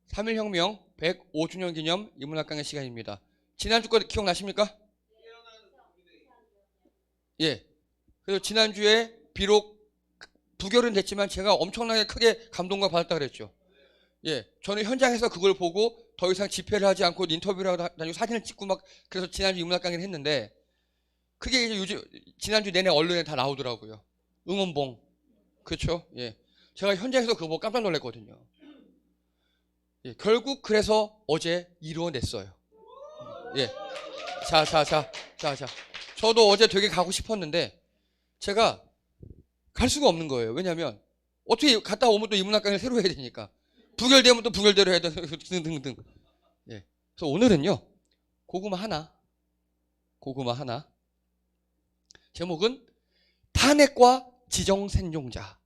3.1혁명 105주년 기념 인문학 강의 시간입니다. 지난주 거 기억나십니까? 예. 그래서 지난주에 비록 부결은 됐지만 제가 엄청나게 크게 감동과 받았다 그랬죠. 예. 저는 현장에서 그걸 보고 더 이상 집회를 하지 않고 인터뷰를 하고 다니고 사진을 찍고 막 그래서 지난주 인문학 강의를 했는데 그게 이제 요즘 지난주 내내 언론에 다 나오더라고요. 응원봉. 그렇죠? 예. 제가 현장에서 그거 보고 깜짝 놀랐거든요. 예. 결국 그래서 어제 이루어냈어요. 예. 자. 저도 어제 되게 가고 싶었는데 제가 갈 수가 없는 거예요. 왜냐하면 어떻게 갔다 오면 또 인문학 강의를 새로 해야 되니까. 부결되면 또 부결대로 해야 되는 등등등. 예. 그래서 오늘은요. 고구마 하나. 제목은 탄핵과 지정생존자.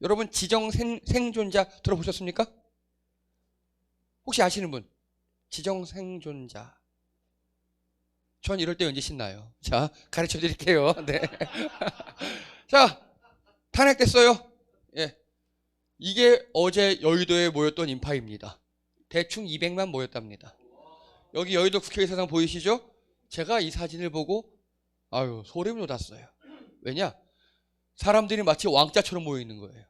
여러분 지정생존자 들어보셨습니까? 혹시 아시는 분? 지정생존자. 전 이럴 때 왠지 신나요. 자, 가르쳐 드릴게요. 네. 자, 탄핵됐어요. 예. 이게 어제 여의도에 모였던 인파입니다. 대충 200만 모였답니다. 여기 여의도 국회의사당 보이시죠? 제가 이 사진을 보고 아유 소름이 돋았어요. 왜냐? 사람들이 마치 왕자처럼 모여 있는 거예요.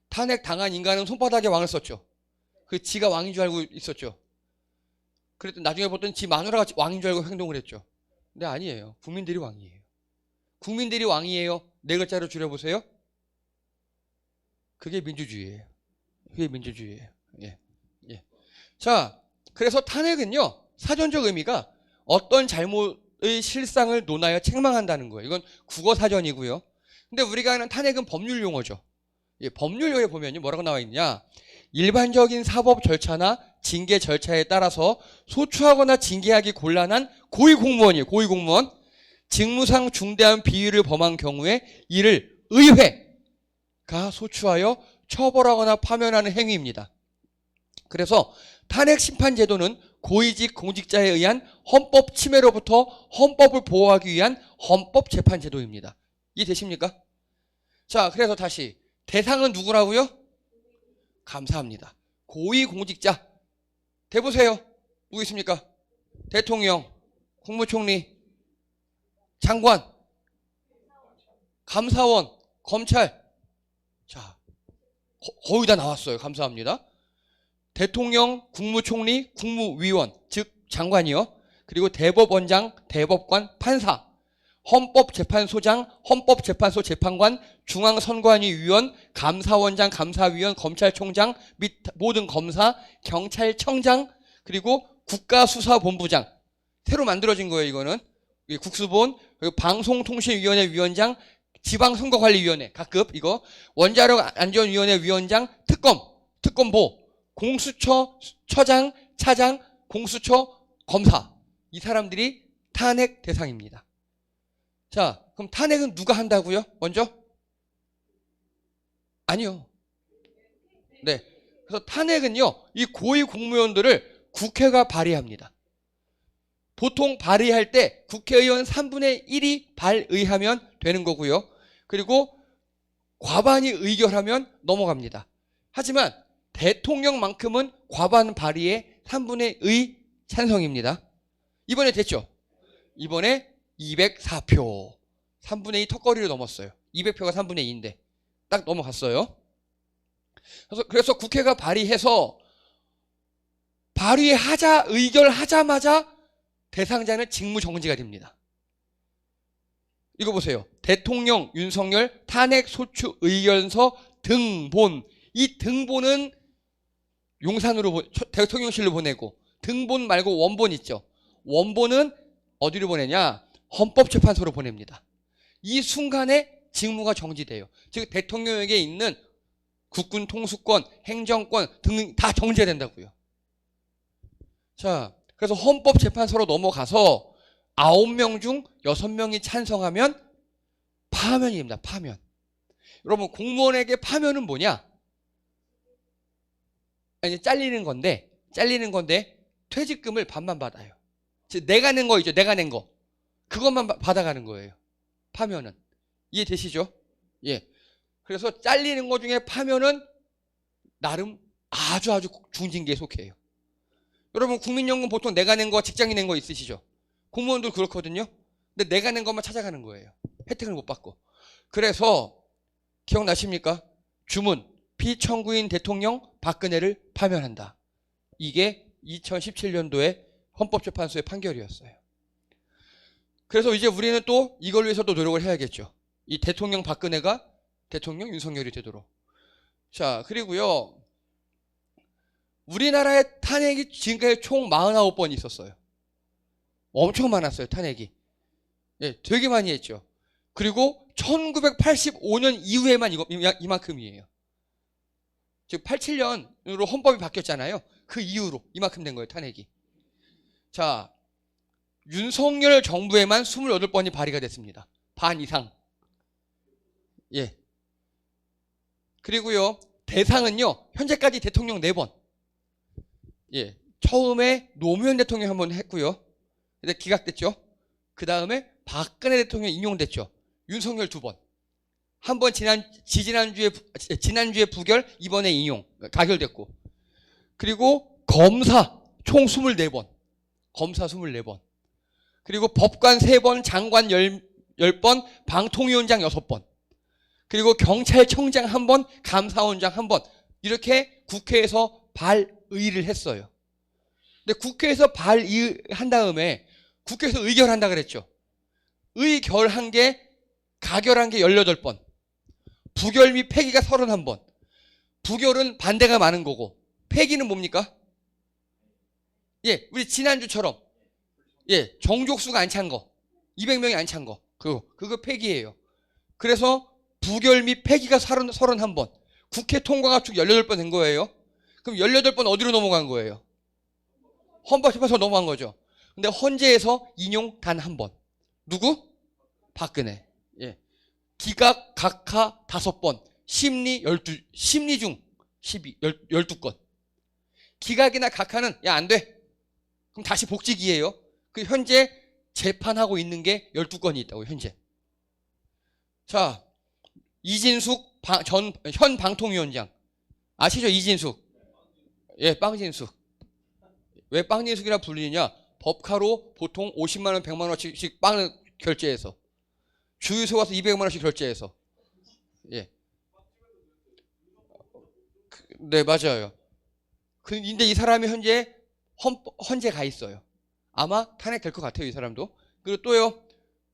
탄핵 당한 인간은 손바닥에 왕을 썼죠. 그 지가 왕인 줄 알고 있었죠. 그랬더니 나중에 보더니 지 마누라가 왕인 줄 알고 행동을 했죠. 근데 아니에요. 국민들이 왕이에요. 국민들이 왕이에요. 네 글자로 줄여보세요. 그게 민주주의예요. 예. 자, 그래서 탄핵은요. 사전적 의미가 어떤 잘못의 실상을 논하여 책망한다는 거예요. 이건 국어 사전이고요. 근데 우리가 아는 탄핵은 법률 용어죠. 예, 법률 용어에 보면요. 뭐라고 나와 있냐? 일반적인 사법 절차나 징계 절차에 따라서 소추하거나 징계하기 곤란한 고위공무원이에요. 고위공무원. 직무상 중대한 비위를 범한 경우에 이를 의회가 소추하여 처벌하거나 파면하는 행위입니다. 그래서 탄핵 심판 제도는 고위직 공직자에 의한 헌법 침해로부터 헌법을 보호하기 위한 헌법 재판 제도입니다. 이해되십니까? 자, 그래서 다시 대상은 누구라고요? 감사합니다. 고위공직자. 대보세요. 누구 있습니까? 대통령, 국무총리, 장관, 감사원, 검찰. 자, 거의 다 나왔어요. 감사합니다. 대통령, 국무총리, 국무위원, 즉 장관이요. 그리고 대법원장, 대법관, 판사, 헌법재판소장, 헌법재판소 재판관, 중앙선관위 위원, 감사원장, 감사위원, 검찰총장 및 모든 검사, 경찰청장, 그리고 국가수사본부장. 새로 만들어진 거예요. 이거는 국수본, 그리고 방송통신위원회 위원장, 지방선거관리위원회 각급 이거, 원자력안전위원회 위원장, 특검보, 공수처 처장, 차장, 공수처 검사. 이 사람들이 탄핵 대상입니다. 자, 그럼 탄핵은 누가 한다고요? 먼저? 아니요. 네. 그래서 탄핵은요, 이 고위 공무원들을 국회가 발의합니다. 보통 발의할 때 국회의원 3분의 1이 발의하면 되는 거고요. 그리고 과반이 의결하면 넘어갑니다. 하지만 대통령만큼은 과반 발의의 3분의 2 찬성입니다. 이번에 됐죠? 이번에 204표. 3분의 2 턱걸이로 넘었어요. 200표가 3분의 2인데 딱 넘어갔어요. 그래서 국회가 발의해서 의결하자마자 대상자는 직무정지가 됩니다. 이거 보세요. 대통령 윤석열 탄핵 소추 의견서 등본. 이 등본은 용산으로 대통령실로 보내고, 등본 말고 원본 있죠. 원본은 어디로 보내냐? 헌법재판소로 보냅니다. 이 순간에 직무가 정지돼요. 즉 대통령에게 있는 국군 통수권, 행정권 등 다 정지된다고요. 자, 그래서 헌법재판소로 넘어가서 9명 중 6명이 찬성하면 파면입니다. 파면. 여러분 공무원에게 파면은 뭐냐? 아니, 잘리는 건데 퇴직금을 반만 받아요. 즉 내가 낸 거 있죠. 내가 낸 거. 그것만 받아가는 거예요. 파면은. 이해되시죠? 예. 그래서 잘리는 거 중에 파면은 나름 아주 중징계에 속해요. 여러분 국민연금 보통 내가 낸 거 직장이 낸 거 있으시죠? 공무원들 그렇거든요. 근데 내가 낸 것만 찾아가는 거예요. 혜택을 못 받고. 그래서 기억나십니까? 주문 피청구인 대통령 박근혜를 파면한다. 이게 2017년도에 헌법재판소의 판결이었어요. 그래서 이제 우리는 또 이걸 위해서도 노력을 해야겠죠. 이 대통령 박근혜가 대통령 윤석열이 되도록. 자, 그리고요. 우리나라의 탄핵이 지금까지 총 49번 있었어요. 엄청 많았어요, 탄핵이. 예, 되게 많이 했죠. 그리고 1985년 이후에만 이만큼이에요. 즉 87년으로 헌법이 바뀌었잖아요. 그 이후로 이만큼 된 거예요, 탄핵이. 자, 윤석열 정부에만 28번이 발의가 됐습니다. 반 이상. 예. 그리고요, 대상은요, 현재까지 대통령 4번. 예. 처음에 노무현 대통령 한번 했고요. 근데 기각됐죠. 그 다음에 박근혜 대통령 인용됐죠. 윤석열 2번. 한 번 지난주에 부결, 이번에 인용, 가결됐고. 그리고 검사 총 24번. 검사 24번. 그리고 법관 3번, 장관 10번, 방통위원장 6번. 그리고 경찰청장 1번, 감사원장 1번. 이렇게 국회에서 발의를 했어요. 근데 국회에서 발의한 다음에 국회에서 의결한다 그랬죠. 의결한 게, 가결한 게 18번. 부결 및 폐기가 31번. 부결은 반대가 많은 거고, 폐기는 뭡니까? 예, 우리 지난주처럼, 예, 정족수가 안 찬 거, 200명이 안 찬 거, 그거 폐기예요. 그래서 부결 및 폐기가 31번. 국회 통과가 쭉 18번 된 거예요. 그럼 18번 어디로 넘어간 거예요? 헌법재판소 넘어간 거죠. 근데 헌재에서 인용 단 1번. 누구? 박근혜. 예. 기각, 각하 5번. 심리 중 12건. 기각이나 각하는, 야, 안 돼. 그럼 다시 복직이에요. 그 현재 재판하고 있는 게 12건이 있다고, 현재. 자, 이진숙 현 방통위원장. 아시죠? 이진숙. 예, 빵진숙. 왜 빵진숙이라 불리냐? 법카로 보통 50만 원, 100만 원씩 빵을 결제해서. 주유소 가서 200만 원씩 결제해서. 예. 네, 맞아요. 근데 이 사람이 현재 헌재 가 있어요. 아마 탄핵될 것 같아요, 이 사람도. 그리고 또요,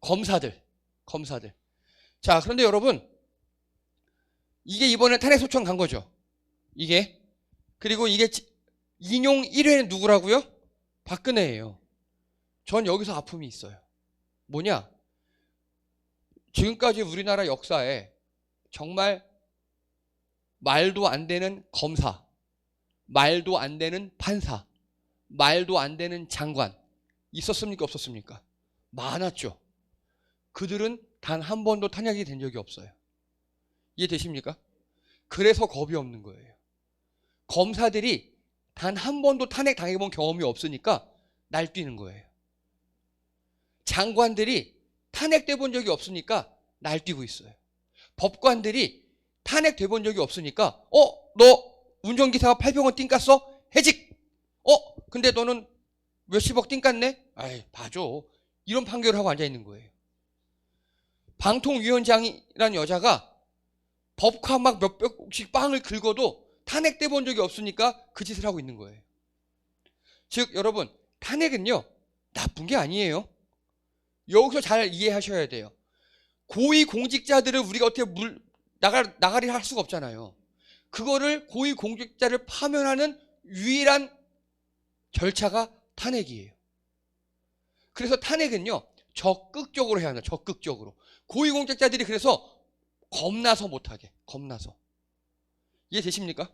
검사들. 자, 그런데 여러분, 이게 이번에 탄핵 소추안 간 거죠. 이게. 그리고 이게 인용 1회는 누구라고요? 박근혜예요. 전 여기서 아픔이 있어요. 뭐냐? 지금까지 우리나라 역사에 정말 말도 안 되는 검사, 말도 안 되는 판사, 말도 안 되는 장관 있었습니까? 없었습니까? 많았죠. 그들은 단 한 번도 탄핵이 된 적이 없어요. 이해되십니까? 그래서 겁이 없는 거예요. 검사들이 단 한 번도 탄핵 당해본 경험이 없으니까 날뛰는 거예요. 장관들이 탄핵돼 본 적이 없으니까 날뛰고 있어요. 법관들이 탄핵돼 본 적이 없으니까 너 운전기사가 800원 띵 깠어? 해직! 근데 너는 몇십억 띵 깠네? 아이, 봐줘. 이런 판결을 하고 앉아있는 거예요. 방통위원장이라는 여자가 법카 막 몇백씩 빵을 긁어도 탄핵돼 본 적이 없으니까 그 짓을 하고 있는 거예요. 즉 여러분, 탄핵은요 나쁜 게 아니에요. 여기서 잘 이해하셔야 돼요. 고위공직자들을 우리가 어떻게 나가리 할 수가 없잖아요. 그거를 고위공직자를 파면하는 유일한 절차가 탄핵이에요. 그래서 탄핵은요 적극적으로 해야 합니다. 적극적으로. 고위공직자들이 그래서 겁나서 못하게. 겁나서. 이해되십니까?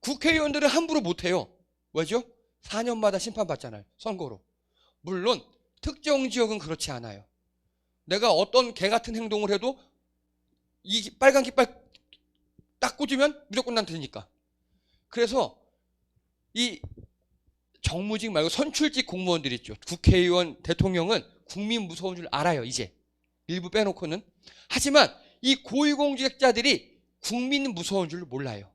국회의원들은 함부로 못해요. 왜죠? 4년마다 심판받잖아요. 선거로. 물론 특정 지역은 그렇지 않아요. 내가 어떤 개 같은 행동을 해도 이 빨간 깃발 딱 꽂으면 무조건 난 되니까. 그래서 이 정무직 말고 선출직 공무원들 있죠. 국회의원, 대통령은 국민 무서운 줄 알아요. 이제. 일부 빼놓고는. 하지만 이 고위공직자들이 국민 무서운 줄 몰라요.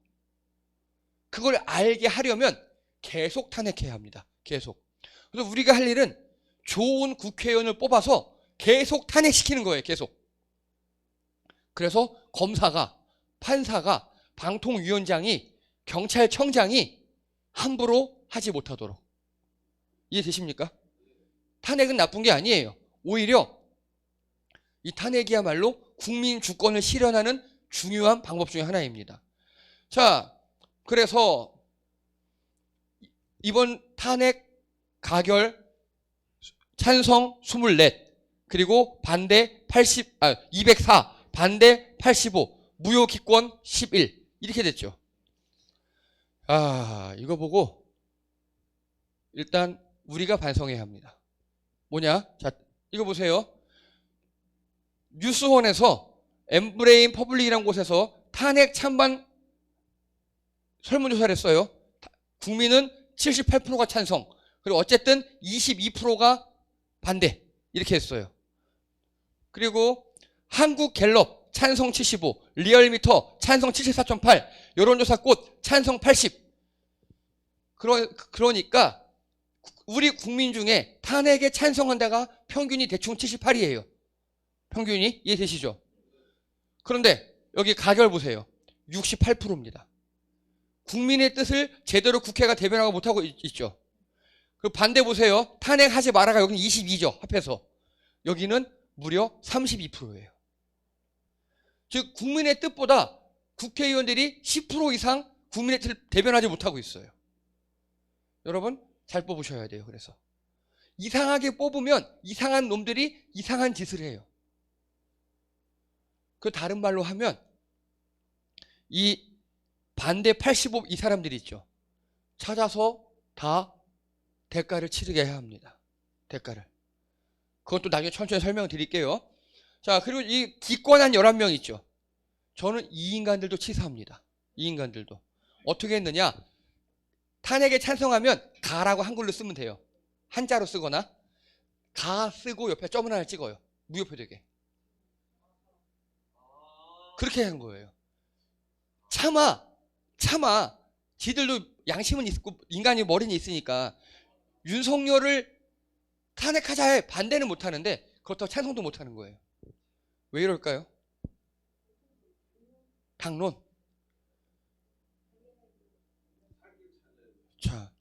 그걸 알게 하려면 계속 탄핵해야 합니다. 계속. 그래서 우리가 할 일은 좋은 국회의원을 뽑아서 계속 탄핵시키는 거예요. 계속. 그래서 검사가, 판사가, 방통위원장이, 경찰청장이 함부로 하지 못하도록. 이해되십니까? 탄핵은 나쁜 게 아니에요. 오히려 이 탄핵이야말로 국민 주권을 실현하는 중요한 방법 중에 하나입니다. 자, 그래서 이번 탄핵 가결 찬성 24, 그리고 반대 204, 반대 85, 무효 기권 11 이렇게 됐죠. 이거 보고 일단 우리가 반성해야 합니다. 뭐냐? 자, 이거 보세요. 뉴스원에서 엠브레인 퍼블릭이라는 곳에서 탄핵 찬반 설문조사를 했어요. 국민은 78%가 찬성, 그리고 어쨌든 22%가 반대 이렇게 했어요. 그리고 한국갤럽 찬성 75, 리얼미터 찬성 74.8, 여론조사꽃 찬성 80. 그러니까 우리 국민 중에 탄핵에 찬성한 데가 평균이 대충 78이에요. 평균이 이해되시죠? 그런데 여기 가결 보세요. 68%입니다. 국민의 뜻을 제대로 국회가 대변하고 못하고 있죠. 그 반대 보세요. 탄핵하지 마라가 여기는 22죠. 합해서. 여기는 무려 32%예요. 즉 국민의 뜻보다 국회의원들이 10% 이상 국민의 뜻을 대변하지 못하고 있어요. 여러분 잘 뽑으셔야 돼요. 그래서 이상하게 뽑으면 이상한 놈들이 이상한 짓을 해요. 그 다른 말로 하면 이 반대 85 이 사람들이 있죠. 찾아서 다 대가를 치르게 해야 합니다. 대가를. 그것도 나중에 천천히 설명을 드릴게요. 자, 그리고 이 기권한 11명 있죠. 저는 이 인간들도 치사합니다. 이 인간들도. 어떻게 했느냐? 탄핵에 찬성하면 가라고 한글로 쓰면 돼요. 한자로 쓰거나 가 쓰고 옆에 점을 하나 찍어요. 무효표 되게. 그렇게 한 거예요. 차마 지들도 양심은 있고 인간이 머리는 있으니까 윤석열을 탄핵하자에 반대는 못하는데 그렇다고 찬성도 못하는 거예요. 왜 이럴까요? 당론. 자,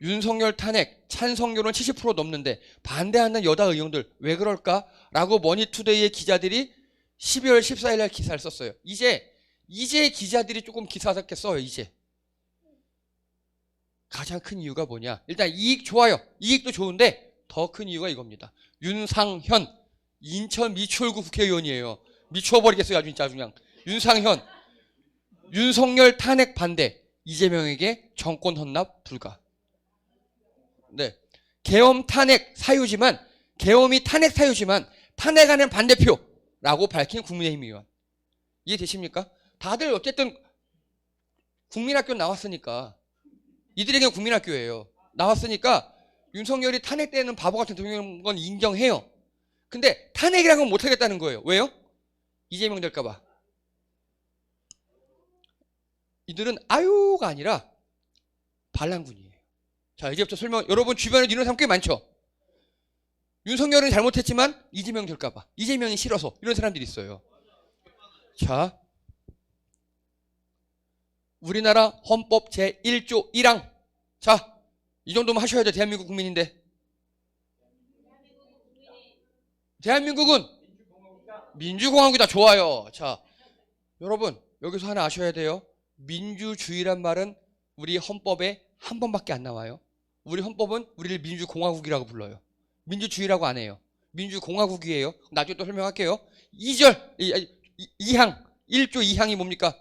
윤석열 탄핵 찬성률은 70% 넘는데 반대하는 여다 의원들 왜 그럴까라고 머니투데이의 기자들이 12월 14일 날 기사를 썼어요. 이제 기자들이 조금 기사 작게 써요. 이제 가장 큰 이유가 뭐냐? 일단 이익 좋아요. 이익도 좋은데 더 큰 이유가 이겁니다. 윤상현 인천 미추홀구 국회의원이에요. 미추어버리겠어요. 아주 진짜 그냥. 윤상현 윤석열 탄핵 반대, 이재명에게 정권 헌납 불가. 네, 계엄 탄핵 사유지만 계엄이 탄핵 사유지만 탄핵하는 반대표라고 밝힌 국민의힘 의원. 이해되십니까? 다들 어쨌든 국민학교 나왔으니까 이들에게는 국민학교예요. 나왔으니까 윤석열이 탄핵되는 바보 같은 대통령인 건 인정해요. 근데 탄핵이라는 건 못하겠다는 거예요. 왜요? 이재명 될까봐. 이들은 아유가 아니라 반란군이에요. 자, 이제부터 설명. 여러분 주변에 이런 사람 꽤 많죠? 윤석열은 잘못했지만 이재명 될까봐. 이재명이 싫어서 이런 사람들이 있어요. 자, 우리나라 헌법 제1조 1항. 자, 이 정도면 하셔야 돼. 대한민국 국민인데. 대한민국은 민주공화국이다. 좋아요. 자, 여러분 여기서 하나 아셔야 돼요. 민주주의란 말은 우리 헌법에 한 번밖에 안 나와요. 우리 헌법은 우리를 민주공화국이라고 불러요. 민주주의라고 안 해요. 민주공화국이에요. 나중에 또 설명할게요. 2절 2항 1조 2항이 뭡니까?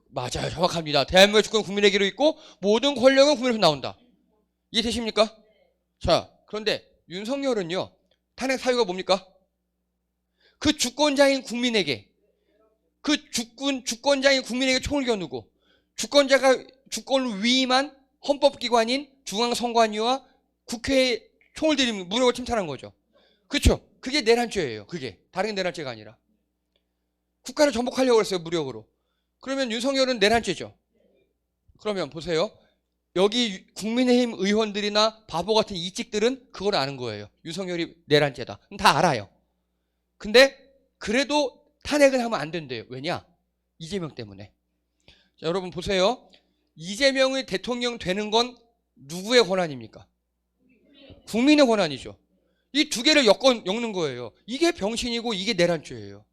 맞아요. 정확합니다. 대한민국의 주권은 국민에게로 있고 모든 권력은 국민에서 나온다. 이해되십니까? 자, 그런데 윤석열은요. 탄핵 사유가 뭡니까? 그 주권자인 국민에게 주권자인 국민에게 총을 겨누고 주권자가 주권을 위임한 헌법기관인 중앙선관위와 국회에 총을 들이면 무력을 침탈한 거죠. 그렇죠? 그게 내란죄예요. 그게 다른 내란죄가 아니라 국가를 정복하려고 했어요. 무력으로. 그러면 윤석열은 내란죄죠. 그러면 보세요. 여기 국민의힘 의원들이나 바보 같은 이찍들은 그걸 아는 거예요. 윤석열이 내란죄다. 다 알아요. 근데 그래도 탄핵을 하면 안 된대요. 왜냐? 이재명 때문에. 자, 여러분 보세요. 이재명이 대통령 되는 건 누구의 권한입니까? 국민의 권한이죠. 이 두 개를 엮는 거예요. 이게 병신이고 이게 내란죄예요.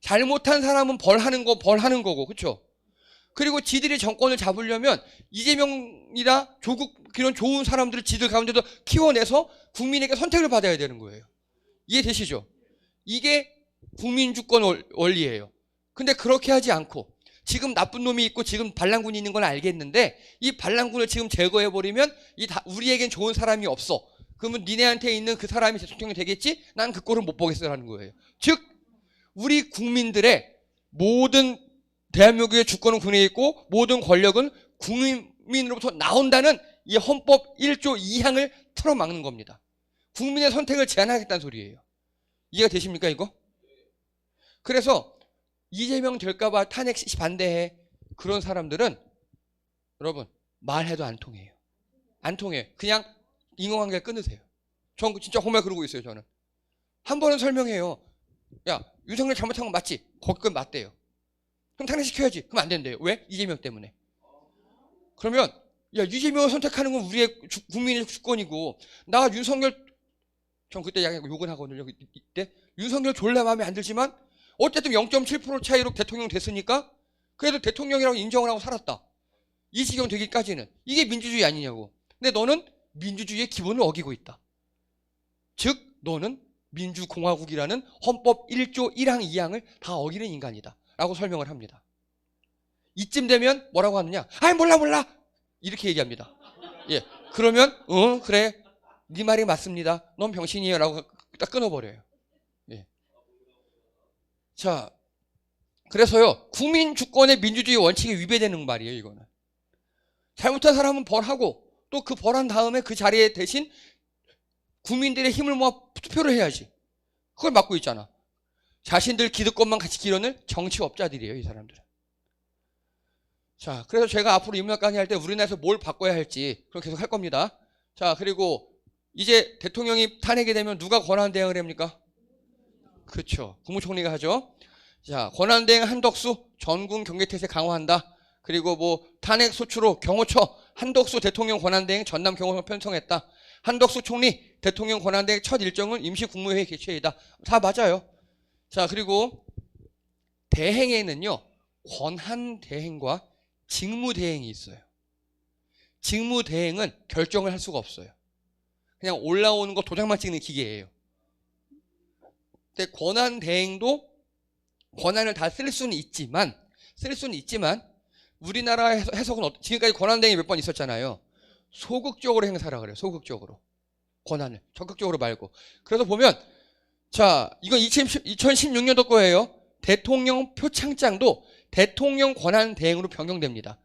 잘못한 사람은 벌하는 거고, 그렇죠? 그리고 지들이 정권을 잡으려면 이재명이나 조국 이런 좋은 사람들을 지들 가운데도 키워내서 국민에게 선택을 받아야 되는 거예요. 이해되시죠? 이게 국민주권 원리예요. 근데 그렇게 하지 않고 지금 나쁜 놈이 있고 지금 반란군이 있는 건 알겠는데 이 반란군을 지금 제거해버리면 우리에겐 좋은 사람이 없어. 그러면 니네한테 있는 그 사람이 대통령이 되겠지? 난 그 꼴은 못 보겠어라는 거예요. 즉 우리 국민들의 모든 대한민국의 주권은 국내에 있고 모든 권력은 국민으로부터 나온다는 이 헌법 1조 2항을 틀어막는 겁니다. 국민의 선택을 제한하겠다는 소리예요. 이해가 되십니까 이거? 그래서 이재명 될까봐 탄핵 반대해. 그런 사람들은 여러분 말해도 안 통해요. 안 통해요. 그냥 인공관계 끊으세요. 전 진짜 정말 그러고 있어요. 저는 한 번은 설명해요. 야 윤석열 잘못한 건 맞지? 거기까지 맞대요. 그럼 탄핵시켜야지. 그럼 안 된대요. 왜? 이재명 때문에. 그러면 야 이재명을 선택하는 건 우리의 국민의 주권이고 나 윤석열 전 그때 약간 욕은 하거든요. 이때 윤석열 졸라 마음에 안 들지만 어쨌든 0.7% 차이로 대통령 됐으니까 그래도 대통령이라고 인정을 하고 살았다. 이 지경 되기까지는. 이게 민주주의 아니냐고. 근데 너는 민주주의의 기본을 어기고 있다. 즉 너는 민주공화국이라는 헌법 1조 1항 2항을 다 어기는 인간이다 라고 설명을 합니다. 이쯤 되면 뭐라고 하느냐? 아이 몰라 이렇게 얘기합니다. 예, 그러면 그래 네 말이 맞습니다. 넌 병신이에요 라고 딱 끊어버려요. 예. 자, 그래서요 국민 주권의 민주주의 원칙에 위배되는 말이에요. 이거는 잘못한 사람은 벌하고 또 그 벌한 다음에 그 자리에 대신 국민들의 힘을 모아 투표를 해야지. 그걸 막고 있잖아. 자신들 기득권만 같이 기르는 정치업자들이에요, 이 사람들은. 자, 그래서 제가 앞으로 인문학 강의할 때 우리나라에서 뭘 바꿔야 할지 그럼 계속 할 겁니다. 자, 그리고 이제 대통령이 탄핵이 되면 누가 권한 대행을 합니까? 그렇죠. 국무총리가 하죠. 자, 권한 대행 한덕수 전군 경계태세 강화한다. 그리고 뭐 탄핵 소추로 경호처 한덕수 대통령 권한 대행 전남 경호처 편성했다. 한덕수 총리 대통령 권한 대행 첫 일정은 임시 국무회의 개최이다. 다 맞아요. 자, 그리고 대행에는요 권한 대행과 직무 대행이 있어요. 직무 대행은 결정을 할 수가 없어요. 그냥 올라오는 거 도장만 찍는 기계예요. 근데 권한 대행도 권한을 다 쓸 수는 있지만 우리나라 해석은 지금까지 권한 대행이 몇 번 있었잖아요. 소극적으로 행사라 그래요. 소극적으로. 권한을 적극적으로 말고. 그래서 보면 자, 이건 2016년도 거예요. 대통령 표창장도 대통령 권한 대행으로 변경됩니다.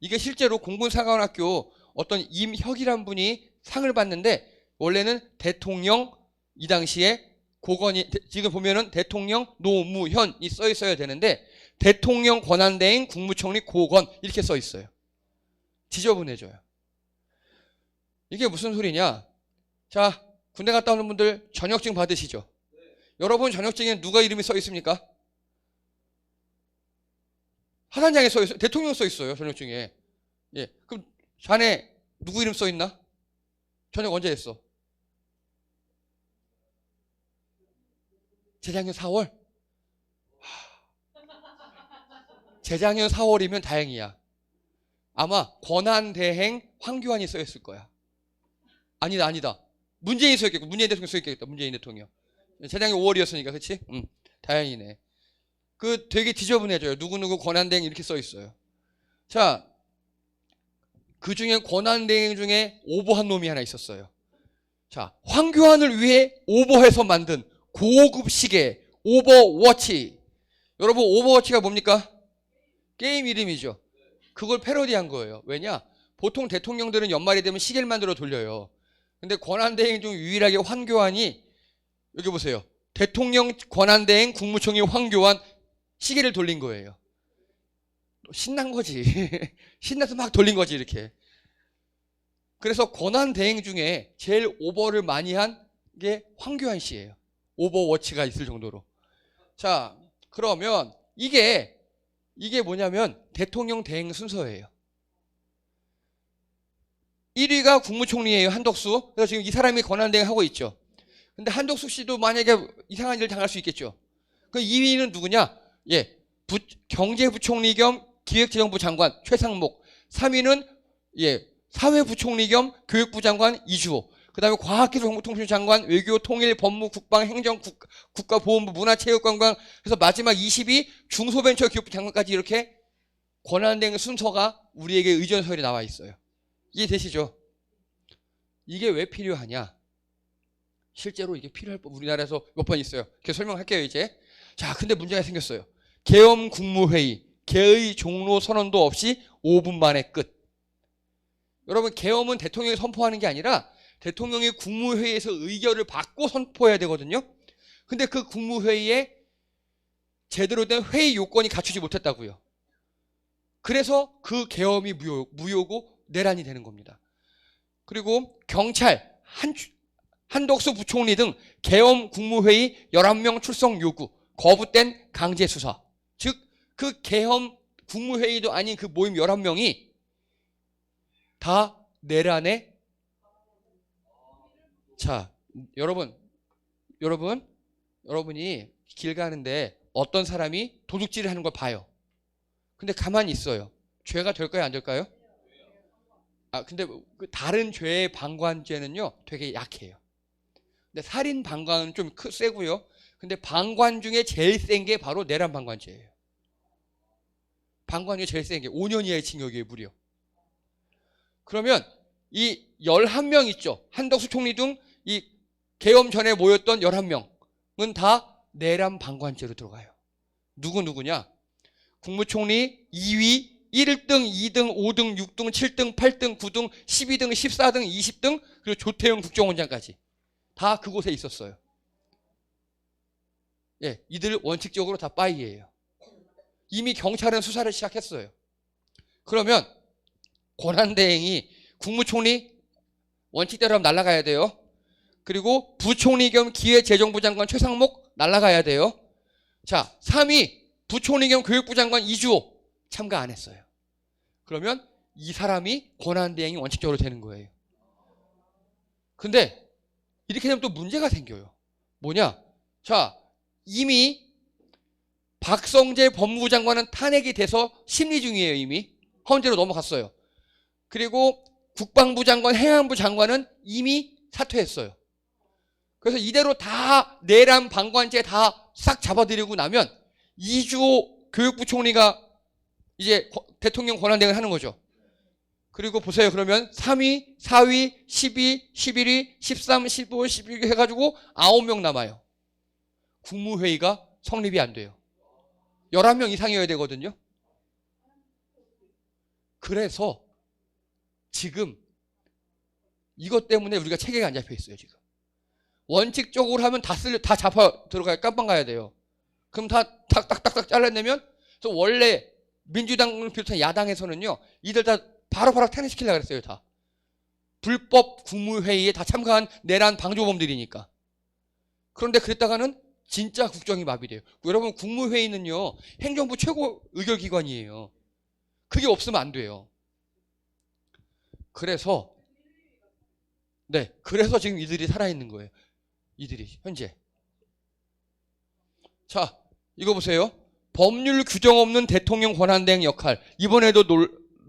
이게 실제로 공군사관학교 어떤 임혁이란 분이 상을 받는데 원래는 대통령 이 당시에 고건이 지금 보면은 대통령 노무현이 써 있어야 되는데 대통령 권한대행 국무총리 고건 이렇게 써 있어요. 지저분해져요. 이게 무슨 소리냐? 자, 군대 갔다 오는 분들 전역증 받으시죠? 여러분 전역증에 누가 이름이 써 있습니까? 하단장에 써 있어요. 대통령 써 있어요. 전역증에. 예. 그럼 자네 누구 이름 써 있나? 전역 언제 했어? 재작년 4월? 재작년 4월이면 다행이야. 아마 권한대행 황교안이 써 있을 거야. 아니다. 문재인이 써 있겠고, 문재인 대통령 써 있겠다. 문재인 대통령. 재작년 5월이었으니까, 그치? 다행이네. 그 되게 지저분해져요. 누구누구 권한대행 이렇게 써 있어요. 자, 그 중에 권한대행 중에 오버한 놈이 하나 있었어요. 자, 황교안을 위해 오버해서 만든 고급 시계 오버워치. 여러분 오버워치가 뭡니까? 게임 이름이죠. 그걸 패러디한 거예요. 왜냐? 보통 대통령들은 연말이 되면 시계를 만들어 돌려요. 근데 권한대행 중 유일하게 황교안이 여기 보세요. 대통령 권한대행 국무총리 황교안 시계를 돌린 거예요. 신난 거지. 신나서 막 돌린 거지, 이렇게. 그래서 권한 대행 중에 제일 오버를 많이 한 게 황교안 씨예요. 오버워치가 있을 정도로. 자, 그러면 이게 뭐냐면 대통령 대행 순서예요. 1위가 국무총리예요, 한덕수. 그래서 지금 이 사람이 권한 대행하고 있죠. 근데 한덕수 씨도 만약에 이상한 일 당할 수 있겠죠. 그 2위는 누구냐? 예, 경제부총리 겸 기획재정부 장관 최상목. 3위는 예, 사회부총리 겸 교육부 장관 이주호. 그 다음에 과학기술정보통신부 장관, 외교, 통일, 법무, 국방, 행정, 국가보훈부, 문화체육관광. 그래서 마지막 20위 중소벤처기업부 장관까지 이렇게 권한대행 순서가 우리에게 의전서열에 나와 있어요. 이해되시죠? 이게 왜 필요하냐? 실제로 이게 필요할 법 우리나라에서 몇 번 있어요. 계속 설명할게요, 이제. 자, 근데 문제가 생겼어요. 계엄 국무회의, 개의 종로 선언도 없이 5분 만에 끝. 여러분, 계엄은 대통령이 선포하는 게 아니라 대통령이 국무회의에서 의결을 받고 선포해야 되거든요. 근데 그 국무회의에 제대로 된 회의 요건이 갖추지 못했다고요. 그래서 그 계엄이 무효고 내란이 되는 겁니다. 그리고 경찰, 한덕수 부총리 등 계엄 국무회의 11명 출석 요구, 거부된 강제 수사. 즉, 그 계엄 국무회의도 아닌 그 모임 11명이 다 내란에. 자, 여러분이 길 가는데 어떤 사람이 도둑질을 하는 걸 봐요. 근데 가만히 있어요. 죄가 될까요, 안 될까요? 근데 그 다른 죄의 방관죄는요, 되게 약해요. 근데 살인 방관은 좀 세고요. 근데 방관 중에 제일 센 게 바로 내란 방관죄예요. 방관 중에 제일 센 게 5년 이하의 징역이에요, 무려. 그러면 이 11명 있죠. 한덕수 총리 등 이 계엄 전에 모였던 11명은 다 내란 방관죄로 들어가요. 누구냐? 국무총리 2위, 1등, 2등, 5등, 6등, 7등, 8등, 9등, 12등, 14등, 20등, 그리고 조태용 국정원장까지 다 그곳에 있었어요. 예, 이들 원칙적으로 다 빠이예요. 이미 경찰은 수사를 시작했어요. 그러면 권한대행이 국무총리 원칙대로 하면 날아가야 돼요. 그리고 부총리 겸 기획재정부 장관 최상목 날아가야 돼요. 자, 3위 부총리 겸 교육부 장관 이주호 참가 안 했어요. 그러면 이 사람이 권한대행이 원칙적으로 되는 거예요. 근데 이렇게 되면 또 문제가 생겨요. 뭐냐? 자, 이미 박성재 법무부 장관은 탄핵이 돼서 심리 중이에요. 이미 헌재로 넘어갔어요. 그리고 국방부 장관, 행안부 장관은 이미 사퇴했어요. 그래서 이대로 다 내란 방관죄 다 싹 잡아들이고 나면 이주호 교육부 총리가 이제 대통령 권한대행을 하는 거죠. 그리고 보세요. 그러면 3위, 4위, 12, 11위, 13, 15, 11위 해가지고 9명 남아요. 국무회의가 성립이 안 돼요. 11명 이상이어야 되거든요. 그래서 지금 이것 때문에 우리가 체계가 안 잡혀 있어요, 지금. 원칙적으로 하면 다 잡아 들어가야 깜빵 가야 돼요. 그럼 다 딱딱딱딱 잘라내면, 그래서 원래 민주당을 비롯한 야당에서는요, 이들 다 바로바로 탄핵시키려고 그랬어요, 다. 불법 국무회의에 다 참가한 내란 방조범들이니까. 그런데 그랬다가는 진짜 국정이 마비돼요. 여러분, 국무회의는요, 행정부 최고 의결기관이에요. 그게 없으면 안 돼요. 그래서 지금 이들이 살아있는 거예요. 이들이 현재. 자, 이거 보세요. 법률 규정 없는 대통령 권한대행 역할. 이번에도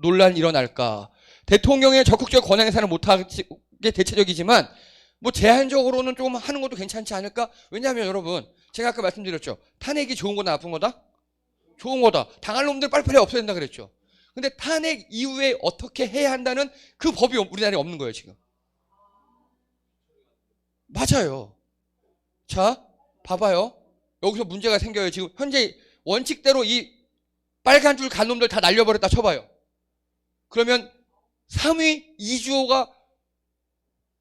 논란 일어날까? 대통령의 적극적 권한 행사는 못하게 대체적이지만 뭐 제한적으로는 좀 하는 것도 괜찮지 않을까? 왜냐하면 여러분, 제가 아까 말씀드렸죠. 탄핵이 좋은 거다 나쁜 거다? 좋은 거다. 당할 놈들 빨리빨리 없애야 된다 그랬죠. 근데 탄핵 이후에 어떻게 해야 한다는 그 법이 우리나라에 없는 거예요, 지금. 맞아요. 자, 봐봐요. 여기서 문제가 생겨요. 지금 현재 원칙대로 이 빨간 줄 간 놈들 다 날려버렸다 쳐봐요. 그러면 3위 이주호가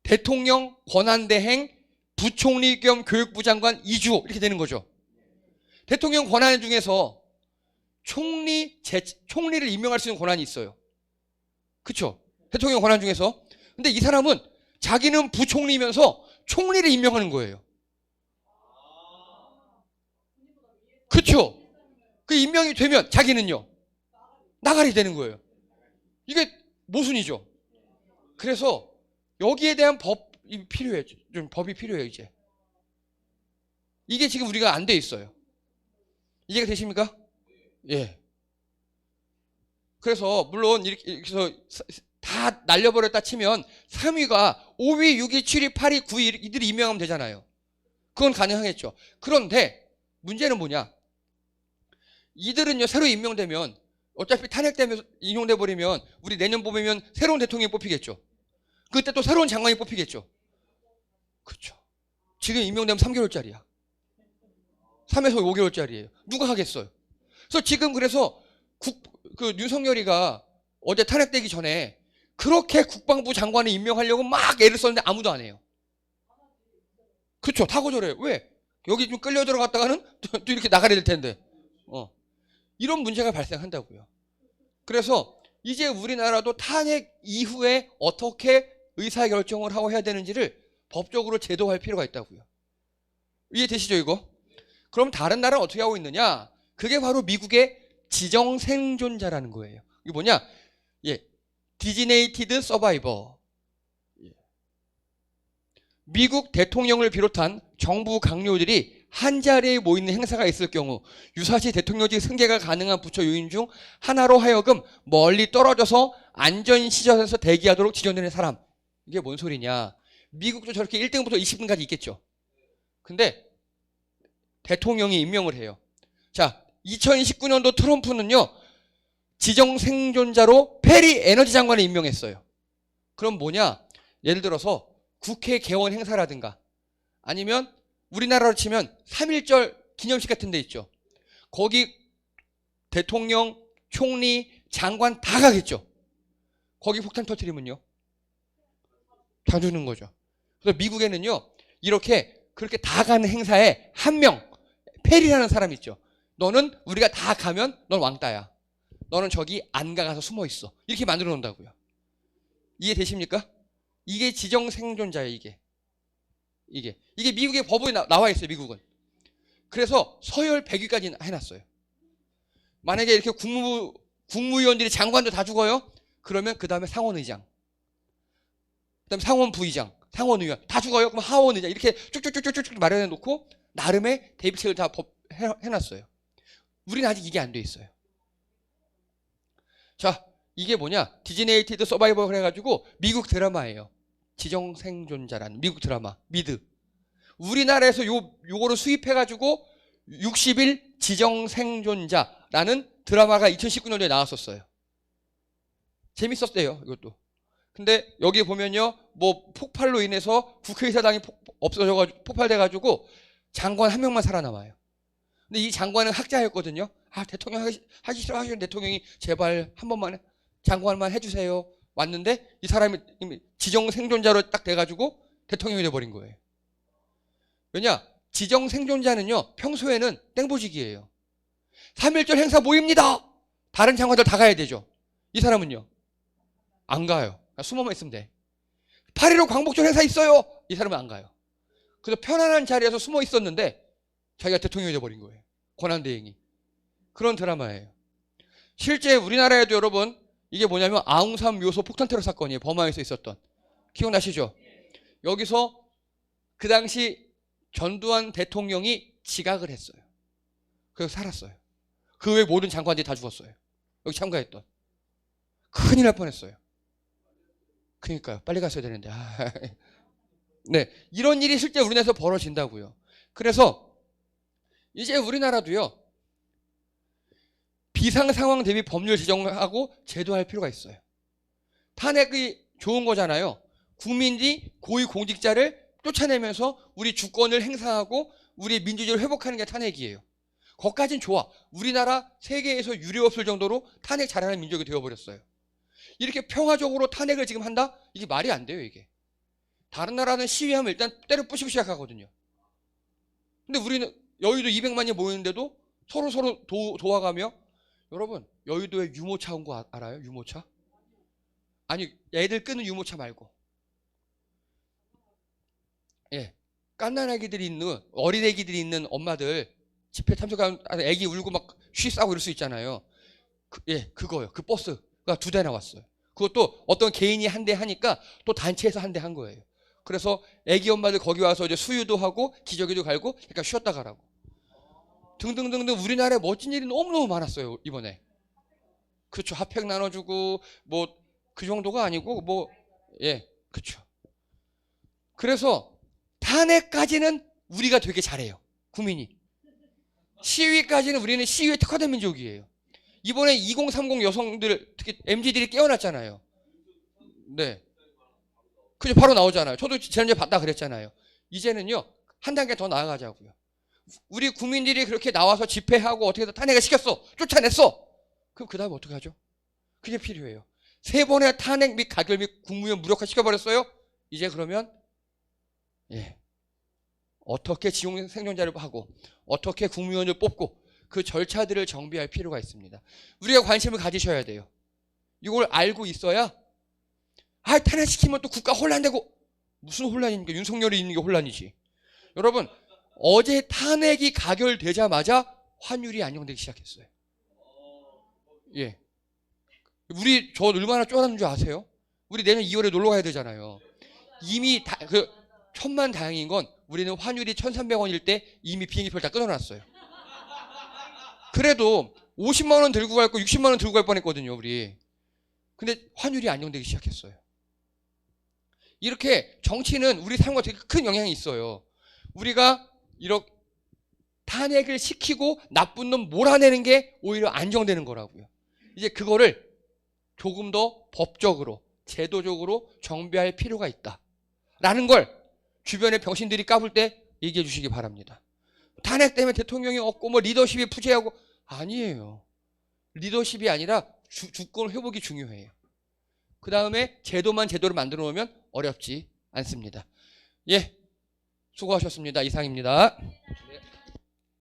대통령 권한대행 부총리 겸 교육부 장관 이주호 이렇게 되는 거죠. 대통령 권한 중에서 총리를 임명할 수 있는 권한이 있어요. 그쵸? 대통령 권한 중에서. 근데 이 사람은 자기는 부총리면서 총리를 임명하는 거예요. 그쵸? 그 임명이 되면 자기는요, 나가리 되는 거예요. 이게 모순이죠. 그래서 여기에 대한 법이 필요해요. 좀 법이 필요해요, 이제. 이게 지금 우리가 안 돼 있어요. 이해가 되십니까? 예. 그래서 물론 이렇게 해서 다 날려버렸다 치면 3위가 5위, 6위, 7위, 8위, 9위 이들이 임명하면 되잖아요. 그건 가능하겠죠. 그런데 문제는 뭐냐? 이들은요, 새로 임명되면 어차피 탄핵되면서 인용돼 버리면 우리 내년 봄이면 새로운 대통령이 뽑히겠죠. 그때 또 새로운 장관이 뽑히겠죠. 그렇죠. 지금 임명되면 3개월짜리야. 3에서 5개월짜리예요. 누가 하겠어요? 그래서 지금 그래서 윤석열이가 어제 탄핵되기 전에 그렇게 국방부 장관을 임명하려고 막 애를 썼는데 아무도 안 해요. 그렇죠. 다 거절해요. 왜? 여기 좀 끌려 들어갔다가는 또 이렇게 나가야 될 텐데. 이런 문제가 발생한다고요. 그래서 이제 우리나라도 탄핵 이후에 어떻게 의사결정을 하고 해야 되는지를 법적으로 제도화할 필요가 있다고요. 이해되시죠, 이거? 그럼 다른 나라는 어떻게 하고 있느냐? 그게 바로 미국의 지정생존자라는 거예요. 이게 뭐냐? 예, Designated Survivor. 미국 대통령을 비롯한 정부 강요들이 한자리에 모이는 행사가 있을 경우 유사시 대통령직 승계가 가능한 부처 요인 중 하나로 하여금 멀리 떨어져서 안전시설에서 대기하도록 지정되는 사람. 이게 뭔 소리냐? 미국도 저렇게 1등부터 20등까지 있겠죠. 근데 대통령이 임명을 해요. 자, 2019년도 트럼프는요, 지정생존자로 페리 에너지 장관을 임명했어요. 그럼 뭐냐? 예를 들어서 국회 개원 행사라든가 아니면 우리나라로 치면 3.1절 기념식 같은 데 있죠. 거기 대통령, 총리, 장관 다 가겠죠. 거기 폭탄 터뜨리면요, 다 주는 거죠. 그래서 미국에는요, 그렇게 다 가는 행사에 한 명, 페리라는 사람 있죠. 너는 우리가 다 가면 넌 왕따야. 너는 저기 안 가서 숨어 있어. 이렇게 만들어 놓는다고요. 이해되십니까? 이게 지정생존자예요, 이게 미국의 법에 나와 있어요, 미국은. 그래서 서열 100위까지 해놨어요. 만약에 이렇게 국무위원들이 장관도 다 죽어요? 그러면 그 다음에 상원의장, 그 다음에 상원부의장, 상원의원 다 죽어요? 그럼 하원의장 이렇게 쭉쭉쭉쭉쭉 마련해 놓고 나름의 대비책을 다 해놨어요. 우리는 아직 이게 안 돼 있어요. 자, 이게 뭐냐? 디즈네이티드 서바이버 그래가지고 미국 드라마예요. 지정생존자라는 미국 드라마, 미드. 우리나라에서 요거를 수입해가지고 60일 지정생존자라는 드라마가 2019년도에 나왔었어요. 재밌었대요, 이것도. 근데 여기 보면요, 뭐 폭발로 인해서 국회의사당이 없어져가지고 폭발돼가지고 장관 한 명만 살아남아요. 근데 이 장관은 학자였거든요. 대통령 하기 싫어하시는 대통령이 제발 한 번만 장관만 해주세요. 왔는데 이 사람이 이미 지정생존자로 딱 돼가지고 대통령이 돼버린 거예요. 왜냐? 지정생존자는요, 평소에는 땡보직이에요. 3.1절 행사 모입니다. 다른 장관들 다 가야 되죠. 이 사람은요, 안 가요. 숨어만 있으면 돼. 8.15 광복절 행사 있어요. 이 사람은 안 가요. 그래서 편안한 자리에서 숨어 있었는데 자기가 대통령이 돼버린 거예요. 권한대행이. 그런 드라마예요. 실제 우리나라에도 여러분, 이게 뭐냐면 아웅산 묘소 폭탄 테러 사건이에요. 버마에서 있었던. 기억나시죠? 여기서 그 당시 전두환 대통령이 지각을 했어요. 그래서 살았어요. 그 외 모든 장관들이 다 죽었어요. 여기 참가했던. 큰일 날 뻔했어요. 그러니까요. 빨리 갔어야 되는데. 네, 이런 일이 실제 우리나라에서 벌어진다고요. 그래서 이제 우리나라도요, 비상상황 대비 법률 제정하고 제도할 필요가 있어요. 탄핵이 좋은 거잖아요. 국민이 고위공직자를 쫓아내면서 우리 주권을 행사하고 우리 민주주의를 회복하는 게 탄핵이에요. 거기까진 좋아. 우리나라 세계에서 유례없을 정도로 탄핵 잘하는 민족이 되어버렸어요. 이렇게 평화적으로 탄핵을 지금 한다? 이게 말이 안 돼요, 이게. 다른 나라는 시위하면 일단 때려 부시고 시작하거든요. 근데 우리는 여의도 200만이 모이는데도 서로 도와가며 여러분, 여의도에 유모차 온 거 알아요? 유모차? 아니, 애들 끄는 유모차 말고. 예. 갓난아기들이 있는, 어린애기들이 있는 엄마들 집회 참석한 애기 울고 막 쉬싸고 이럴 수 있잖아요. 예, 그거요. 그 버스가 2대 나왔어요. 그것도 어떤 개인이 한 대 하니까 또 단체에서 한 대 한 거예요. 그래서 애기 엄마들 거기 와서 이제 수유도 하고 기저귀도 갈고 그러니까 쉬었다 가라고. 등등등등 우리나라에 멋진 일이 너무너무 많았어요, 이번에. 그렇죠. 핫팩 나눠주고 뭐 그 정도가 아니고 뭐 예, 그렇죠. 그래서 탄핵까지는 우리가 되게 잘해요. 국민이. 시위까지는 우리는 시위에 특화된 민족이에요. 이번에 2030 여성들 특히 MZ들이 깨어났잖아요. 네. 그죠, 바로 나오잖아요. 저도 지난주에 봤다 그랬잖아요. 이제는요, 한 단계 더 나아가자고요. 우리 국민들이 그렇게 나와서 집회하고 어떻게 해서 탄핵을 시켰어. 쫓아냈어. 그럼 그 다음에 어떻게 하죠? 그게 필요해요. 3번의 탄핵 및 가결 및 국무위원 무력화 시켜버렸어요. 이제 그러면 예, 어떻게 지용 생존자를 하고 어떻게 국무위원을 뽑고 그 절차들을 정비할 필요가 있습니다. 우리가 관심을 가지셔야 돼요. 이걸 알고 있어야 탄핵시키면 또 국가 혼란되고 무슨 혼란입니까? 윤석열이 있는 게 혼란이지. 여러분, 어제 탄핵이 가결되자마자 환율이 안정되기 시작했어요. 예. 저 얼마나 쫄았는 줄 아세요? 우리 내년 2월에 놀러 가야 되잖아요. 이미 천만다행인 건 우리는 환율이 1,300원일 때 이미 비행기표를 다 끊어놨어요. 그래도 50만 원 들고 갈 거 60만 원 들고 갈 뻔했거든요, 우리. 근데 환율이 안정되기 시작했어요. 이렇게 정치는 우리 삶과 되게 큰 영향이 있어요. 우리가 이렇게 탄핵을 시키고 나쁜 놈 몰아내는 게 오히려 안정되는 거라고요. 이제 그거를 조금 더 법적으로, 제도적으로 정비할 필요가 있다. 라는 걸 주변의 병신들이 까불 때 얘기해 주시기 바랍니다. 탄핵 때문에 대통령이 없고 뭐 리더십이 부재하고 아니에요. 리더십이 아니라 주권 회복이 중요해요. 그 다음에 제도만 제대로 만들어 놓으면 어렵지 않습니다. 예, 수고하셨습니다. 이상입니다. 네.